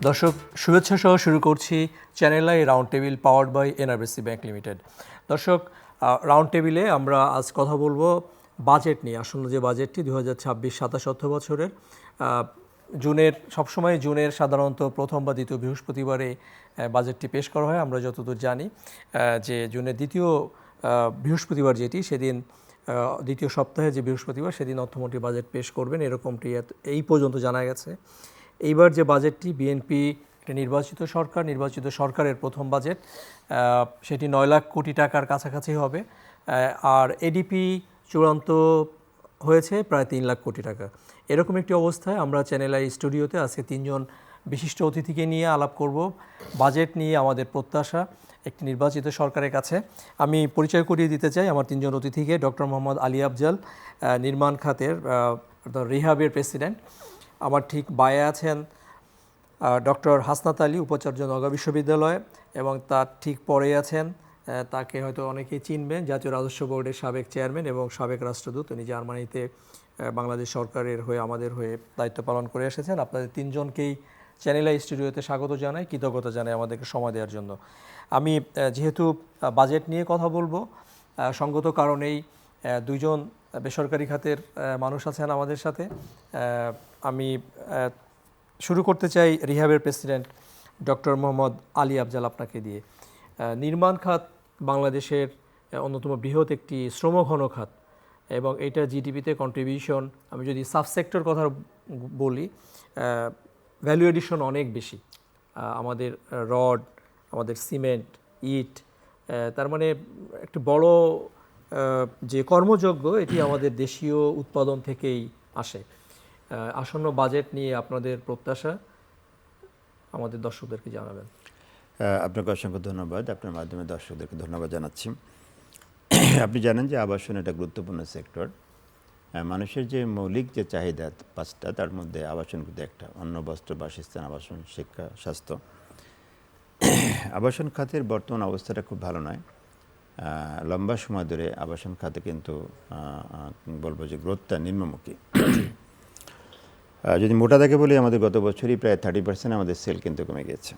দর্শক শুভেচ্ছা সহ শুরু করছি channel I round table powered by NRBC bank limited. দর্শক, রাউন্ড টেবিলে আমরা আজ কথা বলবো বাজেট নিয়ে। আসন্ন যে বাজেটটি 2026-27 অর্থ বছরের সবসময় জুনের সাধারণত প্রথম বা দ্বিতীয় বৃহস্পতিবারে বাজেটটি পেশ করা হয়। আমরা যতদূর জানি যে জুনের দ্বিতীয় বৃহস্পতিবার যেটি, সেদিন দ্বিতীয় সপ্তাহে যে বৃহস্পতিবার সেদিন অর্থমন্ত্রী বাজেট পেশ করবেন, এরকমটি এই পর্যন্ত জানা গেছে। এইবার যে বাজেটটি, বিএনপি একটা নির্বাচিত সরকারের প্রথম বাজেট, সেটি 9 লাখ কোটি টাকার কাছাকাছি হবে। আর এডিপি চূড়ান্ত হয়েছে প্রায় 3 লাখ কোটি টাকা। এরকম একটি অবস্থায় আমরা চ্যানেল আই স্টুডিওতে আজকে 3 জন বিশিষ্ট অতিথিকে নিয়ে আলাপ করব বাজেট নিয়ে আমাদের প্রত্যাশা একটি নির্বাচিত সরকারের কাছে। আমি পরিচয় করিয়ে দিতে চাই আমার 3 জন অতিথিকে। ডক্টর মোহাম্মদ আলী আফজাল, নির্মাণ খাতের রিহাবের প্রেসিডেন্ট। আমার ঠিক বায়ে আছেন ডক্টর হাসনাত আলী, উপাচার্য নওগাঁ বিশ্ববিদ্যালয়, এবং তার ঠিক পরে আছেন, তাকে হয়তো অনেকেই চিনবেন, জাতীয় রাজস্ব বোর্ডের সাবেক চেয়ারম্যান এবং সাবেক রাষ্ট্রদূত। উনি জার্মানিতে বাংলাদেশ সরকারের হয়ে আমাদের হয়ে দায়িত্ব পালন করে এসেছেন। আপনাদের 3 জনকেই চ্যানেল আই স্টুডিওতে স্বাগত জানাই, কৃতজ্ঞতা জানাই আমাদেরকে সময় দেওয়ার জন্য। আমি যেহেতু বাজেট নিয়ে কথা বলবো, সঙ্গত কারণেই 2 জন বেসরকারি খাতের মানুষ আছেন আমাদের সাথে। আমি শুরু করতে চাই রিহাবের প্রেসিডেন্ট ডক্টর মোহাম্মদ আলী আফজাল আপনাকে দিয়ে। নির্মাণ খাত বাংলাদেশের অন্যতম বৃহৎ একটি শ্রমঘন খাত এবং এটা জিডিপিতে কন্ট্রিবিউশন, আমি যদি সাবসেক্টর কথা বলি, ভ্যালু এডিশন অনেক বেশি। আমাদের রড, আমাদের সিমেন্ট, ইট, তার মানে একটি বড় যে কর্মযোগ্য, এটি আমাদের দেশীয় উৎপাদন থেকেই আসে। আসন্ন বাজেট নিয়ে আপনাদের প্রত্যাশা আমাদের দর্শকদেরকে জানাবেন। আপনাকে অসংখ্য ধন্যবাদ। আপনার মাধ্যমে দর্শকদেরকে ধন্যবাদ জানাচ্ছি। আপনি জানেন যে আবাসন একটা গুরুত্বপূর্ণ সেক্টর। মানুষের যে মৌলিক যে চাহিদা 5টা, তার মধ্যে আবাসন কিন্তু একটা। অন্ন, বস্ত্র, বাসস্থান, আবাসন, শিক্ষা, স্বাস্থ্য। আবাসন খাতের বর্তমান অবস্থাটা খুব ভালো নয়। লম্বা সময় ধরে আবাসন খাতে কিন্তু বলবো যে গ্রোথটা নিম্নমুখী। যদি মোটা দাগে বলি, আমাদের গত বছরই প্রায় 30% আমাদের সেল কিন্তু কমে গেছে।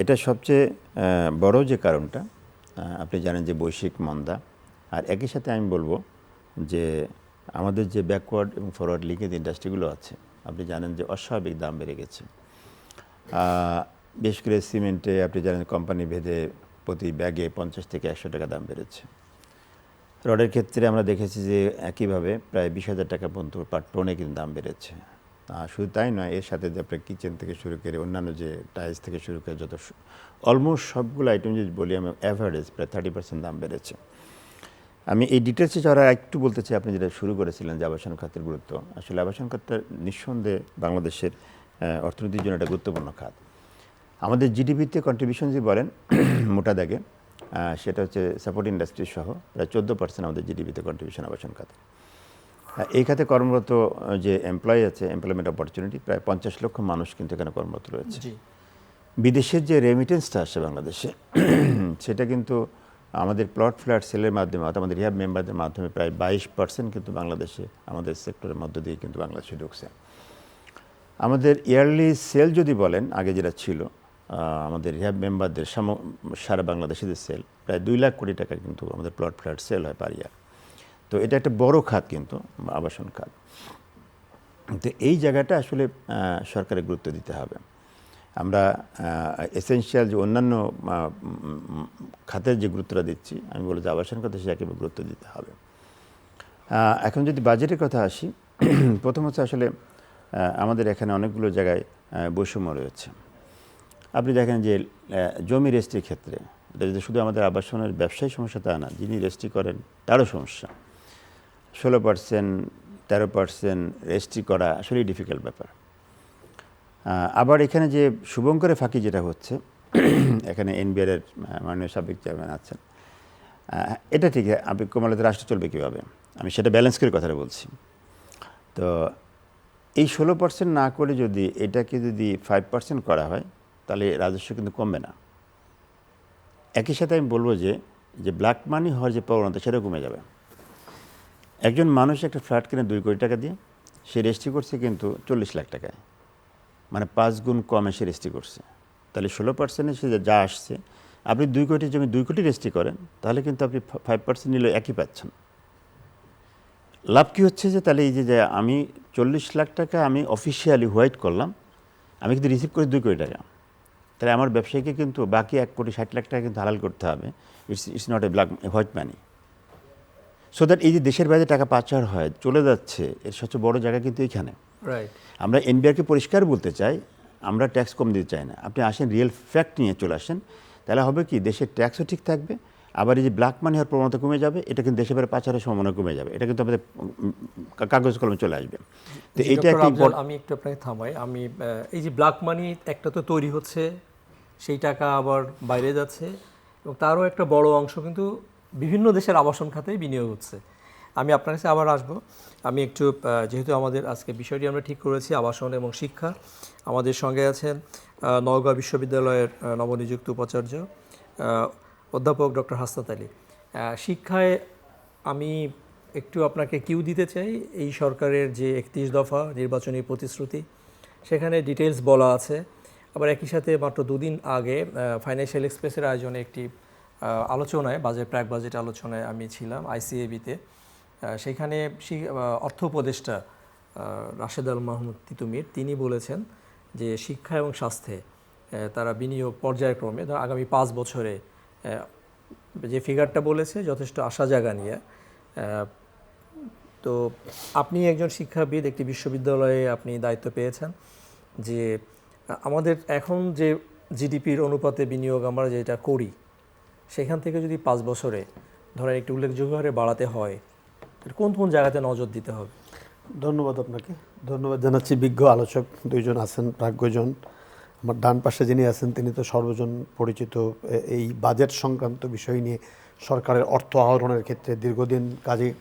এটা সবচেয়ে বড় যে কারণটা, আপনি জানেন যে বৈশ্বিক মন্দা। আর একই সাথে আমি বলবো যে আমাদের যে ব্যাকওয়ার্ড এবং ফরওয়ার্ড লিঙ্কেজ ইন্ডাস্ট্রিগুলো আছে, আপনি জানেন যে অস্বাভাবিক দাম বেড়ে গেছে। বিশেষ করে সিমেন্টে আপনি জানেন কোম্পানি ভেদে প্রতি ব্যাগে 50 থেকে 100 টাকা দাম বেড়েছে। রডের ক্ষেত্রে আমরা দেখেছি যে একইভাবে প্রায় 20,000 টাকা পর্যন্ত পার টনে কিন্তু দাম বেড়েছে। শুধু তাই নয়, এর সাথে যে আপনার কিচেন থেকে শুরু করে অন্যান্য যে টাইলস থেকে শুরু করে যত অলমোস্ট সবগুলো আইটেম যদি বলি, আমি অ্যাভারেজ প্রায় 30% দাম বেড়েছে। আমি এই ডিটেলসে যারা একটু বলতে চাই, আপনি যেটা শুরু করেছিলেন যে আবাসন খাতের গুরুত্ব, আসলে আবাসন খাতটা নিঃসন্দেহে বাংলাদেশের অর্থনীতির জন্য একটা গুরুত্বপূর্ণ খাত। আমাদের জিডিপিতে কন্ট্রিবিউশন যে বলেন মোটা দাগে, সেটা হচ্ছে সাপোর্ট ইন্ডাস্ট্রি সহ প্রায় 14% আমাদের জিডিপিতে কন্ট্রিবিউশন আবাসন খাতে। এই খাতে কর্মরত যে এমপ্লয়ি আছে, এমপ্লয়মেন্ট অপরচুনিটি, প্রায় 50 লক্ষ মানুষ কিন্তু এখানে কর্মরত রয়েছে। বিদেশের যে রেমিটেন্সটা আসছে বাংলাদেশে, সেটা কিন্তু আমাদের প্লট ফ্ল্যাট সেলের মাধ্যমে, অর্থাৎ আমাদের রিহাব মেম্বারদের মাধ্যমে প্রায় 22% কিন্তু বাংলাদেশে আমাদের সেক্টরের মধ্য দিয়ে কিন্তু বাংলাদেশে ঢুকছে। আমাদের ইয়ারলি সেল যদি বলেন, আগে যেটা ছিল আমাদের রিহাব মেম্বারদের সারা বাংলাদেশে যে সেল, প্রায় 2 লাখ কোটি টাকা কিন্তু আমাদের প্লট ফ্ল্যাট সেল হয় পার ইয়ার। তো এটা একটা বড় খাত কিন্তু আবাসন খাত। তো এই জায়গাটা আসলে সরকারের গুরুত্ব দিতে হবে। আমরা এসেনশিয়াল যে অন্যান্য খাতের যে গুরুত্বটা দিচ্ছি, আমি বলবো যে আবাসন খাতে সেটাকে গুরুত্ব দিতে হবে। এখন যদি বাজেটের কথা আসি, প্রথম হচ্ছে আসলে আমাদের এখানে অনেকগুলো জায়গায় বৈষম্য রয়েছে। আপনি দেখেন যে জমি রেজিস্ট্রির ক্ষেত্রে, এটা যদি শুধু আমাদের আবাসনের ব্যবসায়ী সমস্যা তা না, যিনি রেজিস্ট্রি করেন তারও সমস্যা। 16%, 13% রেজিস্ট্রি করা আসলেই ডিফিকাল্ট ব্যাপার। আবার এখানে যে শুভঙ্করের ফাঁকি যেটা হচ্ছে, এখানে এনবিআর এর মাননীয় সাবেক চেয়ারম্যান আছেন, এটা ঠিক, আপনি কমালে রাষ্ট্র চলবে কীভাবে, আমি সেটা ব্যালেন্স করে কথাটা বলছি। তো এই 16% না করে যদি এটাকে যদি 5% করা হয়, তাহলে রাজস্ব কিন্তু কমবে না। একই সাথে আমি বলবো যে ব্ল্যাক মানি হওয়ার যে প্রবণতা, সেটা কমে যাবে। একজন মানুষ একটা ফ্ল্যাট কিনে 2 কোটি টাকা দিয়ে, সে রেজিস্ট্রি করছে কিন্তু 40 লাখ টাকায়। মানে 5 গুণ কম এসে রেজিস্ট্রি করছে। তাহলে 16% সে যা আসছে, আপনি 2 কোটি জমি 2 কোটি রেজিস্ট্রি করেন, তাহলে কিন্তু আপনি 5% নিলে একই পাচ্ছেন। লাভ কী হচ্ছে যে তাহলে এই যে আমি 40 লাখ টাকা আমি অফিসিয়ালি হোয়াইট করলাম, আমি কিন্তু রিসিভ করি 2 কোটি টাকা। তাহলে আমার ব্যবসায়ীকে কিন্তু বাকি 1 কোটি 60 লাখ টাকা কিন্তু হালাল করতে হবে। It's not a black white money. So that এই যে দেশের বাইরে টাকা পাচার হয়, চলে যাচ্ছে, এর সবচেয়ে বড় জায়গা কিন্তু এইখানে। রাইট। আমরা এনবিআরকে পরিষ্কার বলতে চাই, আমরা ট্যাক্স কম দিতে চাই না। আপনি আসেন, রিয়েল ফ্যাক্ট নিয়ে চলে আসেন, তাহলে হবে কি দেশের ট্যাক্সও ঠিক থাকবে, আবার এই যে ব্ল্যাক মানি হওয়ার প্রবণতা কমে যাবে, এটা কিন্তু দেশের বাইরে পাচারের সম্ভাবনা কমে যাবে। এটা কিন্তু আমাদের কাগজ কলমে চলে আসবে। তো এইটা একটা আমি একটু আপনাকে থামাই। আমি এই যে ব্ল্যাক মানি একটা তো তৈরি হচ্ছে, সেই টাকা আবার বাইরে যাচ্ছে, এবং তারও একটা বড় অংশ কিন্তু বিভিন্ন দেশের আবাসন খাতেই বিনিয়োগ হচ্ছে। আমি আপনার কাছে আবার আসবো। আমি একটু যেহেতু আমাদের আজকে বিষয়টি আমরা ঠিক করেছি আবাসন এবং শিক্ষা, আমাদের সঙ্গে আছেন নওগাঁ বিশ্ববিদ্যালয়ের নবনিযুক্ত উপাচার্য অধ্যাপক ডক্টর হাসনাত আলী। শিক্ষায় আমি একটু আপনাকে কিউ দিতে চাই। এই সরকারের যে 31 দফা নির্বাচনী প্রতিশ্রুতি, সেখানে ডিটেলস বলা আছে। আবার একই সাথে মাত্র 2 দিন আগে ফাইন্যান্সিয়াল এক্সপ্রেসের আয়োজনে একটি আলোচনায়, প্রাক বাজেট আলোচনায় আমি ছিলাম আইসিএবিতে। সেখানে অর্থ উপদেষ্টা রাশেদ আল মাহমুদ তিতুমির তিনি বলেছেন যে শিক্ষা এবং স্বাস্থ্যে তারা বিনিয়োগ পর্যায়ক্রমে আগামী 5 বছরে, যে ফিগারটা বলেছে যথেষ্ট আশা জাগা নিয়ে। তো আপনি একজন শিক্ষাবিদ, একটি বিশ্ববিদ্যালয়ে আপনি দায়িত্ব পেয়েছেন, যে আমাদের এখন যে জিডিপির অনুপাতে বিনিয়োগ আমরা যেটা করি, সেখান থেকে যদি 5 বছরে ধরেন একটু উল্লেখযোগ্য হারে বাড়াতে হয়, কোন কোন জায়গাতে নজর দিতে হবে? ধন্যবাদ আপনাকে। ধন্যবাদ জানাচ্ছি বিজ্ঞ আলোচক 2 জন আছেন, প্রাজ্ঞজন। আমার ডান পাশে যিনি আছেন তিনি তো সর্বজন পরিচিত, এই বাজেট সংক্রান্ত বিষয় নিয়ে সরকারের অর্থ আহরণের ক্ষেত্রে দীর্ঘদিন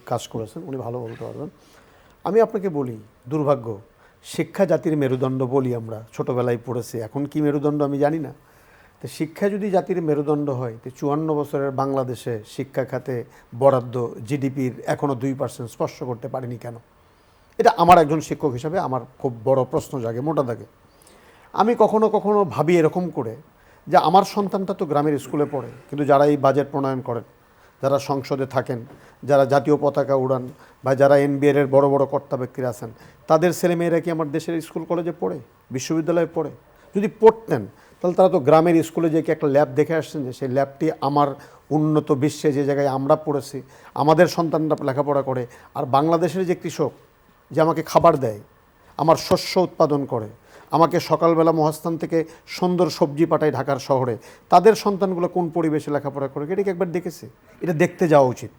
কাজ করেছেন, উনি ভালো বলতে পারবেন। আমি আপনাকে বলি, দুর্ভাগ্য, শিক্ষা জাতির মেরুদণ্ড বলি আমরা, ছোটোবেলায় পড়েছি, এখন কি মেরুদণ্ড আমি জানি না। তো শিক্ষা যদি জাতির মেরুদণ্ড হয়, তো 54 বছরের বাংলাদেশে শিক্ষা খাতে বরাদ্দ জিডিপির এখনও 2% স্পর্শ করতে পারেনি কেন? এটা আমার একজন শিক্ষক হিসাবে আমার খুব বড় প্রশ্ন জাগে, মোটা দাগে। আমি কখনো কখনো ভাবি এরকম করে যে আমার সন্তানটা তো গ্রামের স্কুলে পড়ে, কিন্তু যারা এই বাজেট প্রণয়ন করেন, যারা সংসদে থাকেন, যারা জাতীয় পতাকা উড়ান, বা যারা এনবিআর বড় বড় কর্তা ব্যক্তিরা আছেন, তাদের ছেলেমেয়েরা কি আমার দেশের স্কুল কলেজে পড়ে, বিশ্ববিদ্যালয়ে পড়ে? যদি পড়তেন তাহলে তারা তো গ্রামের স্কুলে যে একটা ল্যাব দেখে আসছেন, যে সেই ল্যাবটি আমার উন্নত বিশ্বে যে জায়গায় আমরা পড়েছি, আমাদের সন্তানরা লেখাপড়া করে। আর বাংলাদেশের যে কৃষক যে আমাকে খাবার দেয়, আমার শস্য উৎপাদন করে, আমাকে সকালবেলা মহাস্থান থেকে সুন্দর সবজি পাঠায় ঢাকার শহরে, তাদের সন্তানগুলো কোন পরিবেশে লেখাপড়া করে, এটা কি একবার দেখেছে? এটা দেখতে যাওয়া উচিত।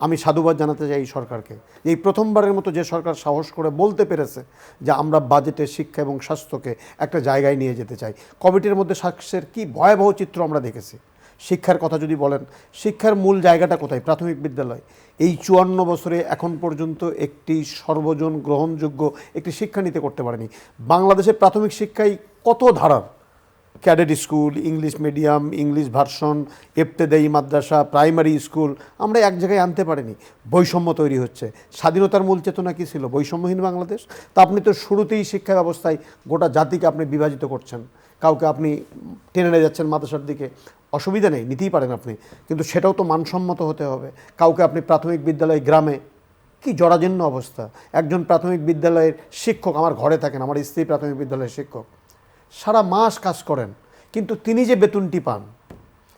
আমি সাধুবাদ জানাতে চাই এই সরকারকে, যে এই প্রথমবারের মতো যে সরকার সাহস করে বলতে পেরেছে যে আমরা বাজেটে শিক্ষা এবং স্বাস্থ্যকে একটা জায়গায় নিয়ে যেতে চাই। কোভিডের মধ্যে স্বাস্থ্যের কী ভয়াবহ চিত্র আমরা দেখেছি। শিক্ষার কথা যদি বলেন, শিক্ষার মূল জায়গাটা কোথায়? প্রাথমিক বিদ্যালয়। এই 54 বছরে এখন পর্যন্ত একটি সর্বজন গ্রহণযোগ্য একটি শিক্ষা নিতে করতে পারেনি। বাংলাদেশের প্রাথমিক শিক্ষায় কত ধারার, cadet school, English medium, English version, ইবতেদায়ী মাদ্রাসা, প্রাইমারি স্কুল, আমরা এক জায়গায় আনতে পারিনি। বৈষম্য তৈরি হচ্ছে। স্বাধীনতার মূল চেতনা কী ছিল? বৈষম্যহীন বাংলাদেশ। তা আপনি তো শুরুতেই শিক্ষা ব্যবস্থায় গোটা জাতিকে আপনি বিভাজিত করছেন। কাউকে আপনি টেনে নিয়ে যাচ্ছেন মাদ্রাসার দিকে, অসুবিধা নেই, নিতেই পারেন আপনি, কিন্তু সেটাও তো মানসম্মত হতে হবে। কাউকে আপনি প্রাথমিক বিদ্যালয় গ্রামে, কি জরাজীর্ণ অবস্থা। একজন প্রাথমিক বিদ্যালয়ের শিক্ষক আমার ঘরে থাকেন, আমার স্ত্রী প্রাথমিক বিদ্যালয়ের শিক্ষক, সারা মাস কাজ করেন, কিন্তু তিনি যে বেতনটি পান,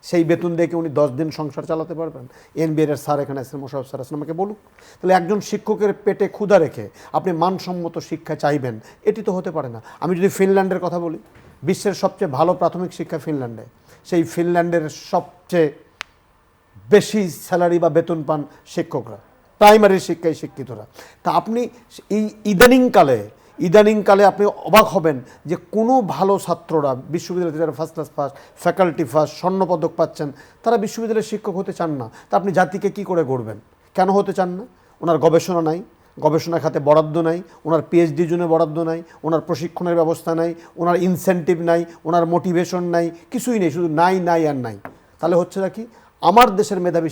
সেই বেতন দেখে উনি 10 দিন সংসার চালাতে পারবেন? এনবিআর স্যার এখানে আছেন, মোশাররফ স্যার আছেন, আমাকে বলুক। তাহলে একজন শিক্ষকের পেটে ক্ষুধা রেখে আপনি মানসম্মত শিক্ষা চাইবেন, এটি তো হতে পারে না। আমি যদি ফিনল্যান্ডের কথা বলি, বিশ্বের সবচেয়ে ভালো প্রাথমিক শিক্ষা ফিনল্যান্ডে। সেই ফিনল্যান্ডের সবচেয়ে বেশি স্যালারি বা বেতন পান শিক্ষকরা, প্রাইমারি শিক্ষায় শিক্ষিতরা। তা আপনি এই ইদানিংকালে আপনি অবাক হবেন যে কোনো ভালো ছাত্ররা, বিশ্ববিদ্যালয়ে যারা first class pass, faculty first, স্বর্ণপদক পাচ্ছেন, তারা বিশ্ববিদ্যালয়ের শিক্ষক হতে চান না। তা আপনি জাতিকে কি করে গড়বেন? কেন হতে চান না? ওনার গবেষণা নাই, গবেষণা খাতে বরাদ্দ নাই, ওনার পিএইচডির জন্য বরাদ্দ নাই, ওনার প্রশিক্ষণের ব্যবস্থা নাই, ওনার ইনসেন্টিভ নাই, ওনার মোটিভেশন নাই, কিছুই নেই, শুধু নাই নাই আর নাই। তাহলে হচ্ছে না কি, আমার দেশের মেধাবী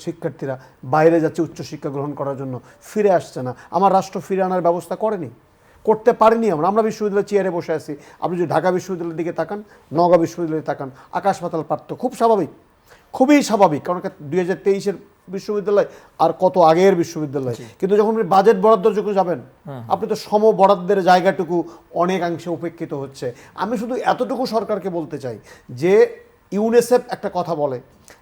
শিক্ষার্থীরা বাইরে যাচ্ছে উচ্চশিক্ষা গ্রহণ করার জন্য, ফিরে আসছে না। আমার রাষ্ট্র ফিরে আনার ব্যবস্থা করেনি। করতে পারিনি আমরা বিশ্ববিদ্যালয়ের চেয়ারে বসে আছি। আপনি যদি ঢাকা বিশ্ববিদ্যালয়ের দিকে তাকান, নওগাঁ বিশ্ববিদ্যালয়ে তাকান, আকাশ পাতাল পার্থক্য, খুব স্বাভাবিক, খুবই স্বাভাবিক। কারণ 2023-এর বিশ্ববিদ্যালয় আর কত আগের বিশ্ববিদ্যালয়, কিন্তু যখন আপনি বাজেট বরাদ্দের যখন যাবেন, আপনি তো সম বরাদ্দের জায়গাটুকু অনেকাংশে উপেক্ষিত হচ্ছে। আমি শুধু এতটুকু সরকারকে বলতে চাই যে ইউনিসেফ একটা কথা বলে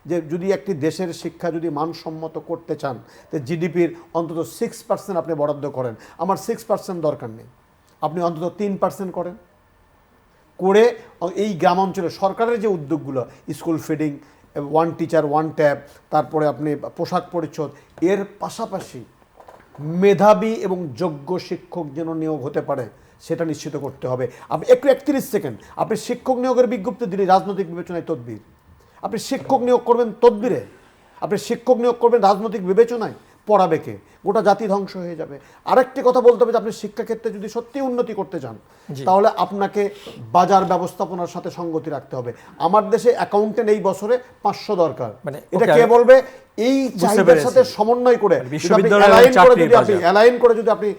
যে যদি একটি দেশের শিক্ষা যদি মানসম্মত করতে চান, তো জিডিপির অন্তত 6% আপনি বরাদ্দ করেন। আমার 6% দরকার নেই, আপনি অন্তত 3% করেন, করে এই গ্রাম অঞ্চলে সরকারের যে উদ্যোগগুলো, school feeding, one teacher one tab, তারপরে আপনি পোশাক পরিচ্ছদ, এর পাশাপাশি মেধাবী এবং যোগ্য শিক্ষক যেন নিয়োগ হতে পারে সেটা নিশ্চিত করতে হবে। আপনি একটু 31 সেকেন্ড, আপনি শিক্ষক নিয়োগের বিজ্ঞপ্তি দিলে রাজনৈতিক বিবেচনায় তদবির, আপনি শিক্ষক নিয়োগ করবেন তদবিরে, আপনি শিক্ষক নিয়োগ করবেন রাজনৈতিক বিবেচনায়, পড়াবে কে? গোটা জাতি ধ্বংস হয়ে যাবে। আরেকটি কথা বলতে হবে যে আপনি শিক্ষাক্ষেত্রে যদি সত্যি উন্নতি করতে চান, তাহলে আপনাকে বাজার ব্যবস্থাপনার সাথে সঙ্গতি রাখতে হবে। আমার দেশে অ্যাকাউন্টেন্ট এই বছরে 500 দরকার। মানে এটা কে বলবে? এই চাহিদার সাথে সমন্বয় করে অ্যালাইন করে যদি আপনি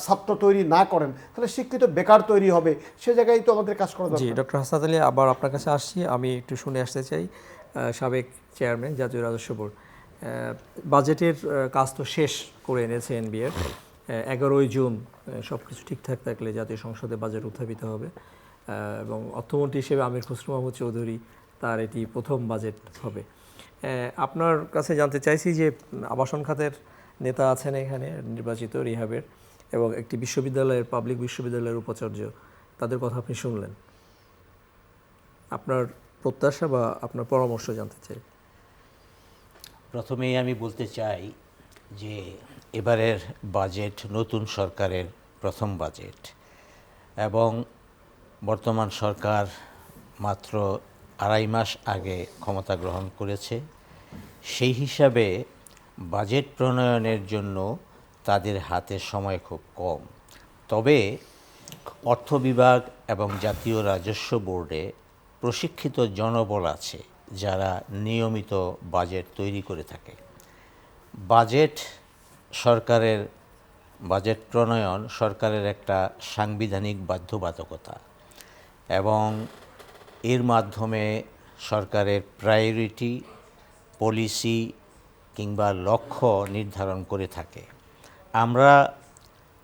ছাত্র তৈরি না করেন, তাহলে শিক্ষিত বেকার তৈরি হবে। সে জায়গায় তো আমাদের কাজ করা জি, দরকার। ডক্টর হাসনাত আলী, আবার আপনার কাছে আসছি। আমি একটু শুনে আসতে চাই, সাবেক চেয়ারম্যান জাতীয় রাজস্ব বোর্ড, বাজেটের কাজ তো শেষ করে এনেছে এনবিআর। 11ই জুন সব কিছু ঠিকঠাক থাকলে জাতীয় সংসদে বাজেট উত্থাপিত হবে, এবং অর্থমন্ত্রী হিসেবে আমির খসরু মাহমুদ চৌধুরী, তার এটি প্রথম বাজেট হবে। আপনার কাছে জানতে চাইছি যে আবাসন খাতের নেতা আছেন এখানে নির্বাচিত রিহাবের, এবং একটি বিশ্ববিদ্যালয়ের, পাবলিক বিশ্ববিদ্যালয়ের উপাচার্য, তাদের কথা আপনি শুনলেন। আপনার প্রত্যাশা বা আপনার পরামর্শ জানতে চাই। প্রথমেই আমি বলতে চাই যে এবারের বাজেট নতুন সরকারের প্রথম বাজেট, এবং বর্তমান সরকার মাত্র 2.5 মাস আগে ক্ষমতা গ্রহণ করেছে। সেই হিসাবে বাজেট প্রণয়নের জন্য তাদের হাতে সময় খুব কম। তবে অর্থ বিভাগ এবং জাতীয় রাজস্ব বোর্ডে প্রশিক্ষিত জনবল আছে যারা নিয়মিত বাজেট তৈরি করে থাকে। বাজেট প্রণয়ন সরকারের একটা সাংবিধানিক বাধ্যবাধকতা, এবং এর মাধ্যমে সরকারের প্রায়োরিটি, পলিসি কিংবা লক্ষ্য নির্ধারণ করে থাকে। আমরা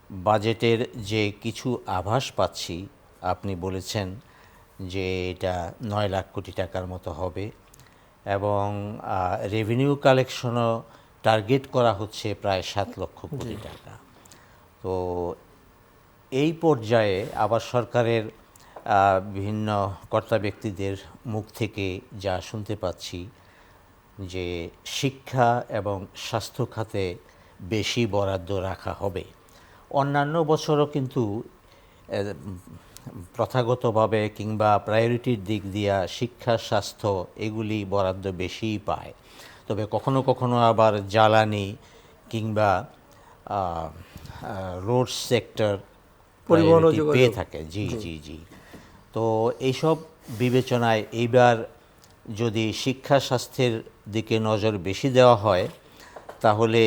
বাজেটের যে কিছু আভাস পাচ্ছি, আপনি বলেছেন যে এটা 9 লাখ কোটি টাকার মতো হবে, এবং রেভিনিউ কালেকশনও টার্গেট করা হচ্ছে প্রায় 7 লক্ষ কোটি টাকা। তো এই পর্যায়ে আবার সরকারের বিভিন্ন কর্তা ব্যক্তিদের মুখ থেকে যা শুনতে পাচ্ছি যে শিক্ষা এবং স্বাস্থ্য খাতে বেশি বরাদ্দ রাখা হবে। অন্যান্য বছরও কিন্তু প্রথাগতভাবে কিংবা প্রায়োরিটির দিক দিয়া শিক্ষা, স্বাস্থ্য এগুলি বরাদ্দ বেশিই পায়। তবে কখনো কখনো আবার জ্বালানি কিংবা রোড সেক্টর পরিবহন পেয়ে থাকে। জি জি জি তো এইসব বিবেচনায় এইবার যদি শিক্ষা স্বাস্থ্যের দিকে নজর বেশি দেওয়া হয়, তাহলে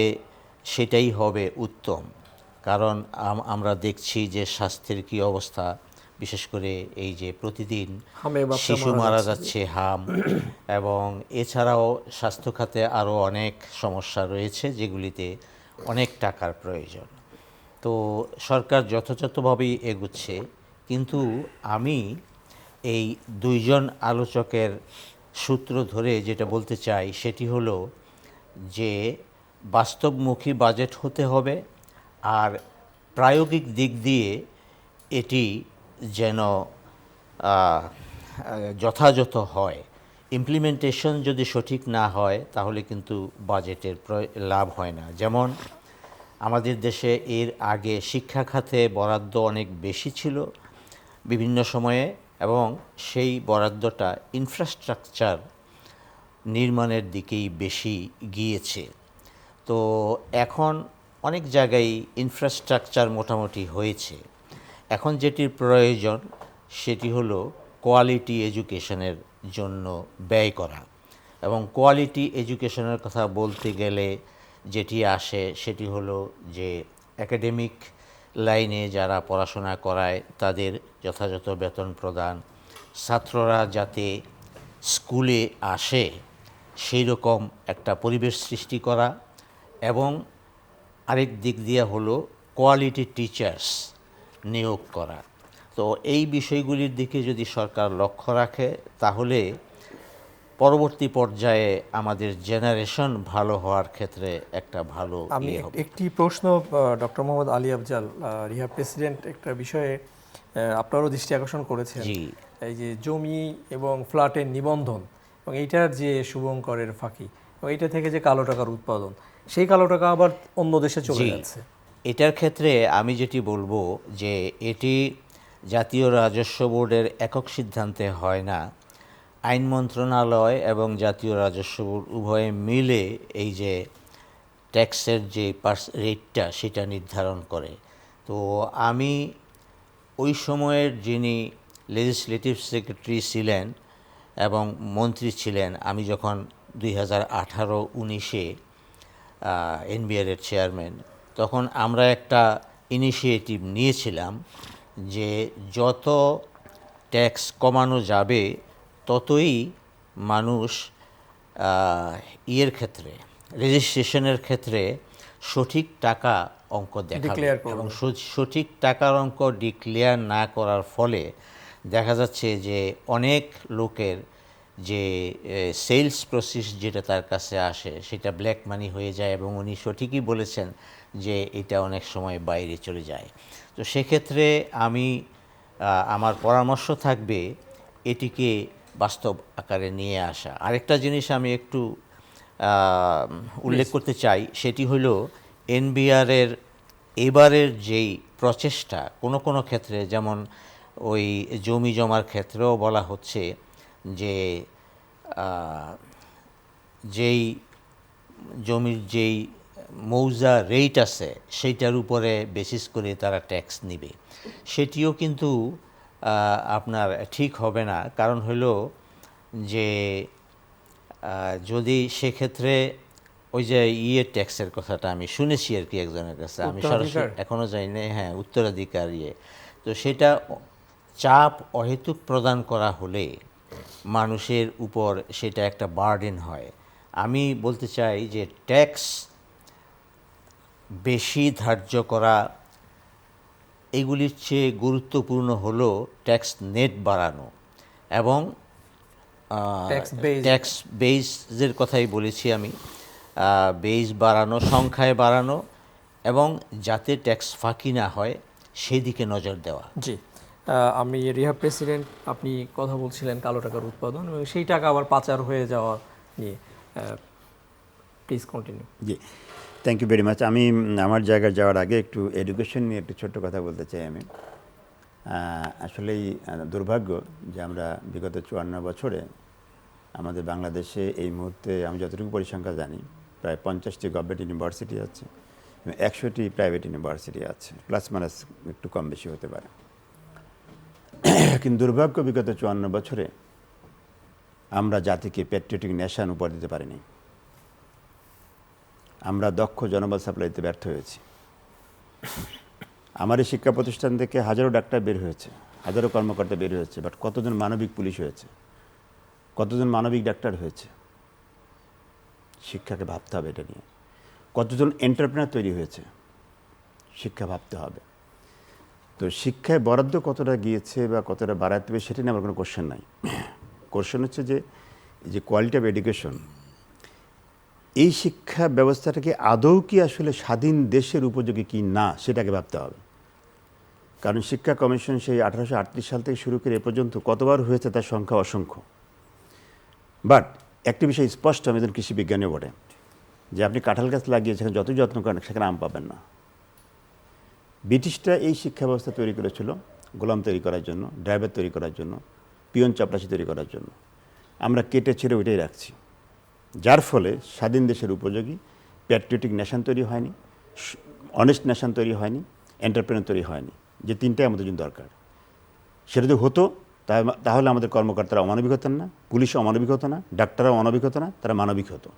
সেটাই হবে উত্তম। কারণ আমরা দেখছি যে স্বাস্থ্যের কী অবস্থা, বিশেষ করে এই যে প্রতিদিন শিশু মারা যাচ্ছে, হাম, এবং এছাড়াও স্বাস্থ্য খাতে আরও অনেক সমস্যা রয়েছে যেগুলিতে অনেক টাকার প্রয়োজন। তো সরকার যথাযথভাবেই এগুচ্ছে, কিন্তু আমি এই দুইজন আলোচকের সূত্র ধরে যেটা বলতে চাই সেটি হলো যে বাস্তবমুখী বাজেট হতে হবে, আর প্রায়োগিক দিক দিয়ে এটি যেন যথাযথ হয়। ইমপ্লিমেন্টেশন যদি সঠিক না হয় তাহলে কিন্তু বাজেটের লাভ হয় না। যেমন আমাদের দেশে এর আগে শিক্ষা খাতে বরাদ্দ অনেক বেশি ছিল বিভিন্ন সময়ে, এবং সেই বরাদ্দটা ইনফ্রাস্ট্রাকচার নির্মাণের দিকেই বেশি গিয়েছে। তো এখন অনেক জায়গায় ইনফ্রাস্ট্রাকচার মোটামুটি হয়েছে। এখন যেটির প্রয়োজন সেটি হলো কোয়ালিটি এডুকেশনের জন্য ব্যয় করা, এবং কোয়ালিটি এডুকেশনের কথা বলতে গেলে যেটি আসে সেটি হলো যে একাডেমিক লাইনে যারা পড়াশোনা করায় তাদের যথাযথ বেতন প্রদান, ছাত্ররা যাতে স্কুলে আসে সেই রকম একটা পরিবেশ সৃষ্টি করা, এবং আরেক দিক দিয়ে হলো কোয়ালিটি টিচার্স নিয়োগ করা। তো এই বিষয়গুলির দিকে যদি সরকার লক্ষ্য রাখে তাহলে পরবর্তী পর্যায়ে আমাদের জেনারেশন ভালো হওয়ার ক্ষেত্রে একটা ভালো আমি হবে। একটি প্রশ্ন ডক্টর মোহাম্মদ আলী আফজাল, রিহাব প্রেসিডেন্ট, একটা বিষয়ে আপনারও দৃষ্টি আকর্ষণ করেছেন। জি। এই যে জমি এবং ফ্ল্যাটের নিবন্ধন এবং এইটার যে শুভঙ্করের ফাঁকি এবং এইটা থেকে যে কালো টাকার উৎপাদন, সেই কালো টাকা আবার অন্য দেশে চলে জি। যাচ্ছে। এটার ক্ষেত্রে আমি যেটি বলবো যে এটি জাতীয় রাজস্ব বোর্ডের একক সিদ্ধান্তে হয় না, আইন মন্ত্রণালয় এবং জাতীয় রাজস্ব বোর্ড উভয়ে মিলে এই যে ট্যাক্সের যে রেটটা সেটা নির্ধারণ করে। তো আমি ওই সময়ের যিনি লেজিসলেটিভ সেক্রেটারি ছিলেন এবং মন্ত্রী ছিলেন, আমি যখন 2018-19-এ এনবিআর-এর চেয়ারম্যান, তখন আমরা একটা ইনিশিয়েটিভ নিয়েছিলাম যে যত ট্যাক্স কমানো যাবে ততই মানুষ ইয়ের ক্ষেত্রে, রেজিস্ট্রেশনের ক্ষেত্রে সঠিক টাকা অঙ্ক দেখাবে, Declare করবে। এবং সঠিক টাকার অঙ্ক ডিক্লেয়ার না করার ফলে দেখা যাচ্ছে যে অনেক লোকের যে সেলস প্রসেস যেটা তার কাছে আসে সেটা ব্ল্যাক মানি হয়ে যায়, এবং উনি সঠিকই বলেছেন যে এটা অনেক সময় বাইরে চলে যায়। তো সেক্ষেত্রে আমি আমার পরামর্শ থাকবে এটিকে বাস্তব আকারে নিয়ে আসা। আরেকটা জিনিস আমি একটু উল্লেখ করতে চাই, সেটি হলো এনবিআর-এর এবারের যেই প্রচেষ্টা, কোনো কোনো ক্ষেত্রে যেমন ওই জমি জমার ক্ষেত্রেও বলা হচ্ছে যে যেই জমির যেই মৌজা রেট আছে সেইটার উপরে বেসিস করে তারা ট্যাক্স নিবে, সেটিও কিন্তু আপনার ঠিক হবে না। কারণ হলো যে যদি সেক্ষেত্রে ওই যে ট্যাক্সের কথাটা আমি শুনেছি আর কি একজনের কাছে, আমি সরাসরি এখনও জানি না, হ্যাঁ উত্তরাধিকার তো সেটা চাপ অহেতুক প্রদান করা হলে মানুষের উপর সেটা একটা বার্ডেন হয়। আমি বলতে চাই যে ট্যাক্স বেশি ধার্য করা এগুলির চেয়ে গুরুত্বপূর্ণ হলো ট্যাক্স নেট বাড়ানো, এবং ট্যাক্স বেসের কথাই বলেছি আমি, বেস বাড়ানো, সংখ্যায় বাড়ানো, এবং যাতে ট্যাক্স ফাঁকি না হয় সেই দিকে নজর দেওয়া। জি, আমি রিহাব প্রেসিডেন্ট, আপনি কথা বলছিলেন কালো টাকার উৎপাদন এবং সেই টাকা আবার পাচার হয়ে যাওয়া নিয়ে, প্লিজ কন্টিনিউ। জি, থ্যাংক ইউ ভেরি মাচ। আমি আমার জায়গায় যাওয়ার আগে একটু এডুকেশন নিয়ে একটু ছোট্ট কথা বলতে চাই। আমি আসলেই দুর্ভাগ্য যে আমরা বিগত 54 বছরে আমাদের বাংলাদেশে এই মুহূর্তে আমি যতটুকু পরিসংখ্যান জানি প্রায় 50টি গভর্নমেন্ট ইউনিভার্সিটি আছে এবং 100টি প্রাইভেট ইউনিভার্সিটি আছে, প্লাস মাইনাস একটু কম বেশি হতে পারে। কিন্তু দুর্ভাগ্য বিগত 54 বছরে আমরা জাতিকে প্যাট্রিয়টিক নেশন উপহার দিতে পারিনি। আমরা দক্ষ জনবল সাপ্লাই দিতে ব্যর্থ হয়েছি। আমার এই শিক্ষা প্রতিষ্ঠান থেকে হাজারো ডাক্তার বের হয়েছে, হাজারো কর্মকর্তা বের হয়েছে, বাট কতজন মানবিক পুলিশ হয়েছে, কতজন মানবিক ডাক্তার হয়েছে? শিক্ষাকে ভাবতে হবে এটা নিয়ে। কতজন এন্টারপ্রেনার তৈরি হয়েছে? শিক্ষা ভাবতে হবে। তো শিক্ষায় বরাদ্দ কতটা গিয়েছে বা কতটা বাড়াতে হবে সেটা নিয়ে আমার কোনো কোশ্চেন নাই। কোশ্চেন হচ্ছে যে কোয়ালিটি অফ এডুকেশন, এই শিক্ষা ব্যবস্থাটাকে আদৌ কি আসলে স্বাধীন দেশের উপযোগী কি না সেটাকে ভাবতে হবে। কারণ শিক্ষা কমিশন সেই 1838 সাল থেকে শুরু করে এ পর্যন্ত কতবার হয়েছে তার সংখ্যা অসংখ্য। বাট একটি বিষয় স্পষ্ট, আমি একজন কৃষি বিজ্ঞানীও বটে, যে আপনি কাঁঠাল গাছ লাগিয়ে সেখানে যতই যত্ন করেন সেখানে আম পাবেন না। ব্রিটিশরা এই শিক্ষা ব্যবস্থা তৈরি করেছিল গোলাম তৈরি করার জন্য, ড্রাইভার তৈরি করার জন্য, পিয়ন চাপরাশি তৈরি করার জন্য। আমরা কেটে ছেড়ে ওইটাই রাখছি, যার ফলে স্বাধীন দেশের উপযোগী প্যাট্রিয়টিক নেশন তৈরি হয়নি, অনেস্ট নেশন তৈরি হয়নি, এন্টারপ্রেনার তৈরি হয়নি, যে তিনটাই আমাদের জন্য দরকার। সেটা যদি হতো তাহলে আমাদের কর্মকর্তারা অমানবিক হতেন না, পুলিশ অমানবিক হতো না, ডাক্তাররাও অমানবিক হতো না, তারা মানবিক হতো।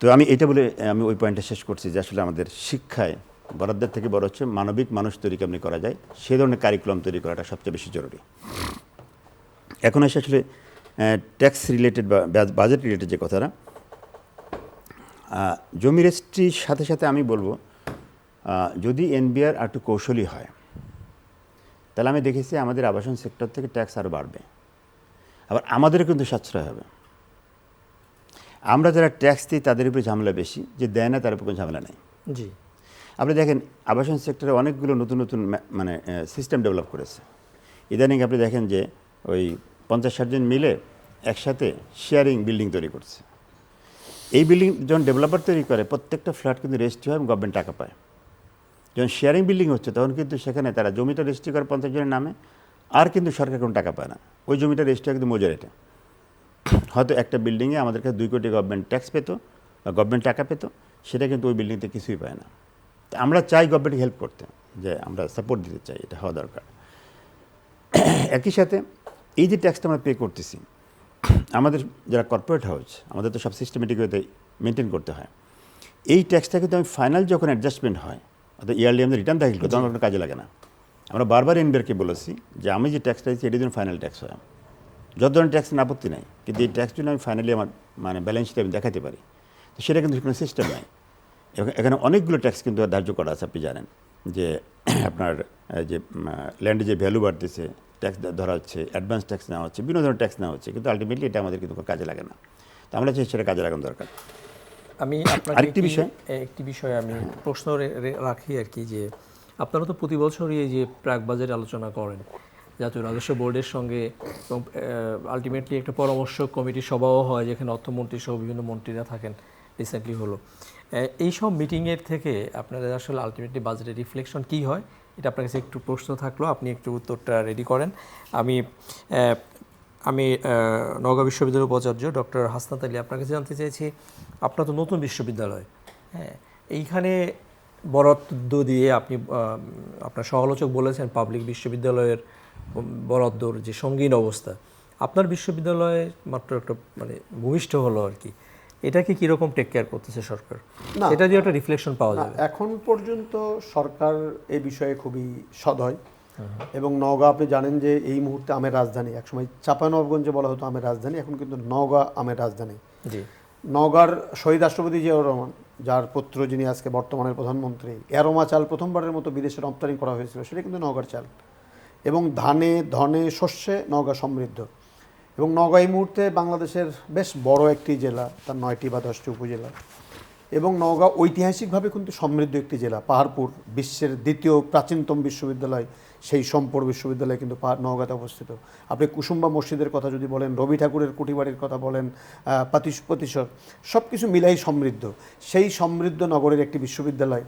তো আমি এটা বলে আমি ওই পয়েন্টটা শেষ করছি যে আসলে আমাদের শিক্ষায় বরাদ্দের থেকে বড় হচ্ছে মানবিক মানুষ তৈরি কেমনি করা যায় সেই ধরনের কারিকুলাম তৈরি করাটা সবচেয়ে বেশি জরুরি। এখন এসে আসলে ট্যাক্স রিলেটেড বা বাজেট রিলেটেড যে কথাটা, জমি রেজিস্ট্রির সাথে সাথে আমি বলবো যদি এনবিআর আর একটু কৌশলী হয় তাহলে আমি দেখেছি আমাদের আবাসন সেক্টর থেকে ট্যাক্স আরও বাড়বে, আবার আমাদেরও কিন্তু সাশ্রয় হবে। আমরা যারা ট্যাক্স দিই তাদের উপরে ঝামেলা বেশি, যে দেয় না তার উপর কোনো ঝামেলা নেই। জি, আপনি দেখেন আবাসন সেক্টরে অনেকগুলো নতুন নতুন মানে সিস্টেম ডেভেলপ করেছে। ইদানিং আপনি দেখেন যে ওই 50-60 জন মিলে একসাথে শেয়ারিং বিল্ডিং তৈরি করছে। এই বিল্ডিং যখন ডেভেলপার তৈরি করে প্রত্যেকটা ফ্ল্যাট কিন্তু রেজিস্ট্রি হয় এবং গভর্নমেন্ট টাকা পায়। যখন শেয়ারিং বিল্ডিং হচ্ছে তখন কিন্তু সেখানে তারা জমিটা রেজিস্ট্রি করে 50 জনের নামে, আর কিন্তু সরকার কোনো টাকা পায় না, ওই জমিটা রেজিস্ট্রি হয় কিন্তু মজুরিতে। হয়তো একটা বিল্ডিংয়ে আমাদের কাছে 2 কোটি গভর্নমেন্ট ট্যাক্স পেত বা গভর্নমেন্ট টাকা পেত, সেটা কিন্তু ওই বিল্ডিংতে কিছুই পায় না। তো আমরা চাই গভর্নমেন্টকে হেল্প করতে, যে আমরা সাপোর্ট দিতে চাই, এটা হওয়া দরকার। একই সাথে এই যে ট্যাক্সটা আমরা পে করতেছি, আমাদের যারা কর্পোরেট হাউস, আমাদের তো সব সিস্টেমেটিক ওয়েতে মেনটেন করতে হয়। এই ট্যাক্সটা কিন্তু আমি ফাইনাল যখন অ্যাডজাস্টমেন্ট হয়, অর্থাৎ ইয়ারলি আমাদের রিটার্ন দাখিল করতে আমার কোনো কাজে লাগে না। আমরা বারবার এনবিআরকে বলেছি যে আমি যে ট্যাক্সটা দিচ্ছি এটার জন্য ফাইনাল ট্যাক্স হয়, যত ধরনের ট্যাক্সের আপত্তি নাই, কিন্তু এই ট্যাক্স জন্য আমি ফাইনালি আমার মানে ব্যালেন্স শিটে আমি দেখাতে পারি। তো সেটা কিন্তু কোনো সিস্টেম নাই। এখানে অনেকগুলো ট্যাক্স কিন্তু ধার্য করা আছে, আপনি জানেন যে আপনার যে ল্যান্ডে যে ভ্যালু বাড়তেছে ট্যাক্স ধরা হচ্ছে, অ্যাডভান্স ট্যাক্স নেওয়া হচ্ছে, বিভিন্ন ধরনের ট্যাক্স নেওয়া হচ্ছে, কিন্তু আলটিমেটলি এটা আমাদের কিন্তু কাজে লাগে না। তো আমরা চাই সেটা কাজে লাগানো দরকার। আমি আপনাকে একটি বিষয় আমি প্রশ্ন রাখি আর কি, যে আপনারা তো প্রতি বছরই এই যে প্রাক বাজেট আলোচনা করেন জাতীয় রাজস্ব বোর্ডের সঙ্গে, এবং আলটিমেটলি একটা পরামর্শ কমিটির সভাও হয় যেখানে অর্থমন্ত্রী সহ বিভিন্ন মন্ত্রীরা থাকেন, রিসেন্টলি হলো। এই সব মিটিংয়ের থেকে আপনাদের আসলে আলটিমেটলি বাজেটের রিফ্লেকশন কী হয়, এটা আপনার কাছে একটু প্রশ্ন থাকলো, আপনি একটু উত্তরটা রেডি করেন। আমি নওগাঁ বিশ্ববিদ্যালয়ের উপাচার্য ডক্টর হাসনাত আলী, আপনার কাছে জানতে চাইছি, আপনার তো নতুন বিশ্ববিদ্যালয়, হ্যাঁ, এইখানে বরাদ্দ দিয়ে আপনি আপনার সমালোচক বলেছেন পাবলিক বিশ্ববিদ্যালয়ের বরাদ্দর যে সঙ্গীন অবস্থা, আপনার বিশ্ববিদ্যালয়ে মাত্র একটা মানে ভূমিষ্ঠ হলো আর কি, এটাকে কীরকম টেক কেয়ার করতেছে সরকার, এটা দিয়ে একটা রিফ্লেকশন পাওয়া যাবে? এখন পর্যন্ত সরকার এই বিষয়ে খুবই সদয়, এবং নওগাঁ আপনি জানেন যে এই মুহূর্তে আমের রাজধানী, একসময় চাঁপাইনবাবগঞ্জে বলা হতো আমের রাজধানী, এখন কিন্তু নওগাঁ আমের রাজধানী। জি, নওগাঁর শহীদ রাষ্ট্রপতি জিয়াউর রহমান, যার পুত্র যিনি আজকে বর্তমানের প্রধানমন্ত্রী, অ্যারোমা চাল প্রথমবারের মতো বিদেশে রপ্তানি করা হয়েছিল, সেটা কিন্তু নওগাঁর চাল। এবং ধানে, ধনে, শস্যে নওগাঁ সমৃদ্ধ। এবং নওগাঁ এই মুহূর্তে বাংলাদেশের বেশ বড় একটি জেলা, তার 9টি বা 10টি উপজেলা। এবং নওগাঁ ঐতিহাসিকভাবে কিন্তু সমৃদ্ধ একটি জেলা। পাহাড়পুর বিশ্বের দ্বিতীয় প্রাচীনতম বিশ্ববিদ্যালয়, সেই সম্পর বিশ্ববিদ্যালয় কিন্তু নওগাঁতে অবস্থিত। আপনি কুসুম্বা মসজিদের কথা যদি বলেন, রবি ঠাকুরের কুটিবাড়ির কথা বলেন, প্রতিশোধ, সব কিছু মিলাই সমৃদ্ধ। সেই সমৃদ্ধ নগরের একটি বিশ্ববিদ্যালয়